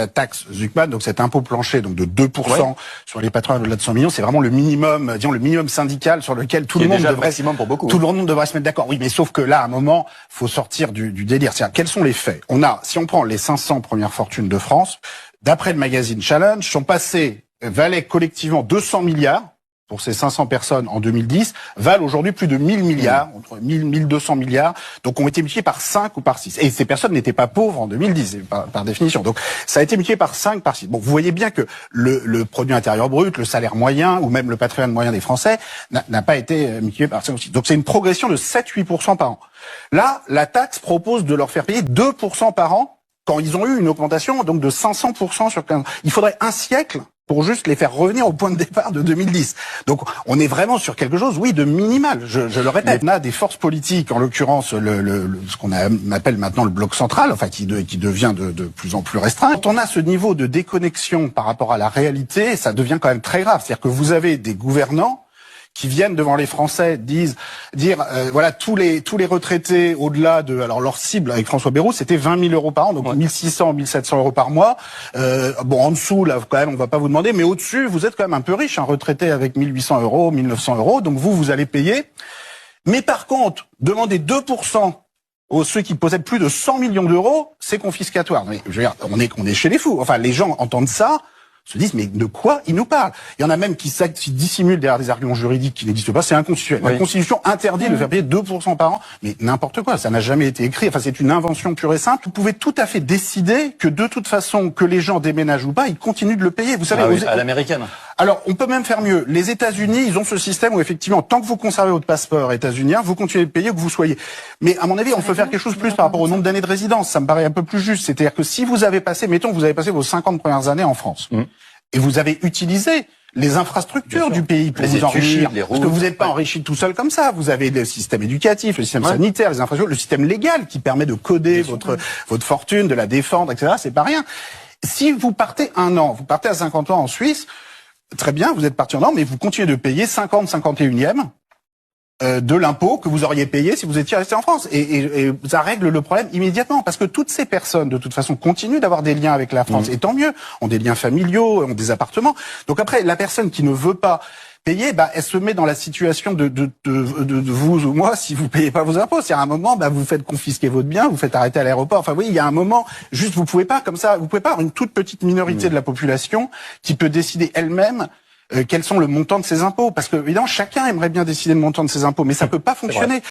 La taxe Zuckman, donc cet impôt plancher donc de 2% sur les patrimoines au-delà de 100 millions, c'est vraiment le minimum, disons le minimum syndical sur lequel tout le monde devrait maximum pour beaucoup. Tout le monde devrait se mettre d'accord. Oui, mais sauf que là, à un moment, faut sortir du délire. C'est-à-dire, quels sont les faits? Si on prend les 500 premières fortunes de France, d'après le magazine Challenge, valaient collectivement 200 milliards. Pour ces 500 personnes en 2010, valent aujourd'hui plus de 1000 milliards, entre 1000 et 1200 milliards, donc ont été multipliés par 5 ou par 6. Et ces personnes n'étaient pas pauvres en 2010, par définition. Donc ça a été multiplié par 5, par 6. Bon, vous voyez bien que le produit intérieur brut, le salaire moyen, ou même le patrimoine moyen des Français, n'a pas été multiplié par 5 ou 6. Donc c'est une progression de 7-8% par an. Là, la taxe propose de leur faire payer 2% par an, quand ils ont eu une augmentation donc de 500% sur 15 ans. Il faudrait un siècle pour juste les faire revenir au point de départ de 2010. Donc, on est vraiment sur quelque chose, oui, de minimal. Je le répète. On a des forces politiques, en l'occurrence, ce qu'on appelle maintenant le bloc central, enfin, qui devient de plus en plus restreint. Quand on a ce niveau de déconnexion par rapport à la réalité, ça devient quand même très grave. C'est-à-dire que vous avez des gouvernants qui viennent devant les Français dire voilà, tous les retraités au-delà de leur cible avec François Bayrou, c'était 20 000 euros par an, donc 1600 1700 euros par mois. Bon, en dessous là quand même on va pas vous demander, mais au-dessus vous êtes quand même un peu riche, un retraité avec 1800 euros, 1900 euros, donc vous allez payer. Mais par contre, demandez 2% aux ceux qui possèdent plus de 100 millions d'euros, c'est confiscatoire. Mais je veux dire, on est chez les fous. Enfin, les gens entendent ça, se disent mais de quoi ils nous parlent? Il y en a même qui dissimulent derrière des arguments juridiques qui n'existent pas. C'est inconstitutionnel. La Constitution interdit de faire payer 2% par an, mais n'importe quoi. Ça n'a jamais été écrit. Enfin, c'est une invention pure et simple. Vous pouvez tout à fait décider que de toute façon, que les gens déménagent ou pas, ils continuent de le payer. Vous savez, à l'américaine. Alors, on peut même faire mieux. Les États-Unis, ils ont ce système où effectivement, tant que vous conservez votre passeport états-unien, vous continuez de payer où que vous soyez. Mais à mon avis, on peut faire quelque chose de plus par rapport au nombre d'années de résidence. Ça me paraît un peu plus juste. C'est-à-dire que si vous avez passé, mettons, vous avez passé vos 50 premières années en France. Et vous avez utilisé les infrastructures du pays pour vous enrichir. Parce que vous n'êtes pas enrichi tout seul comme ça. Vous avez le système éducatif, le système sanitaire, les infrastructures, le système légal qui permet de coder votre fortune, de la défendre, etc. C'est pas rien. Si vous partez vous partez à 50 ans en Suisse, très bien, vous êtes parti en an, mais vous continuez de payer 51e de l'impôt que vous auriez payé si vous étiez resté en France. Et ça règle le problème immédiatement, parce que toutes ces personnes, de toute façon, continuent d'avoir des liens avec la France. Et tant mieux, ont des liens familiaux, ont des appartements. Donc après, la personne qui ne veut pas payer, elle se met dans la situation de vous ou moi si vous payez pas vos impôts. C'est à un moment, vous faites confisquer votre bien, vous faites arrêter à l'aéroport. Enfin oui, il y a un moment, juste vous pouvez pas comme ça, vous pouvez pas avoir une toute petite minorité de la population qui peut décider elle-même quels sont le montant de ses impôts. Parce que, évidemment, chacun aimerait bien décider le montant de ses impôts, mais ça peut pas fonctionner.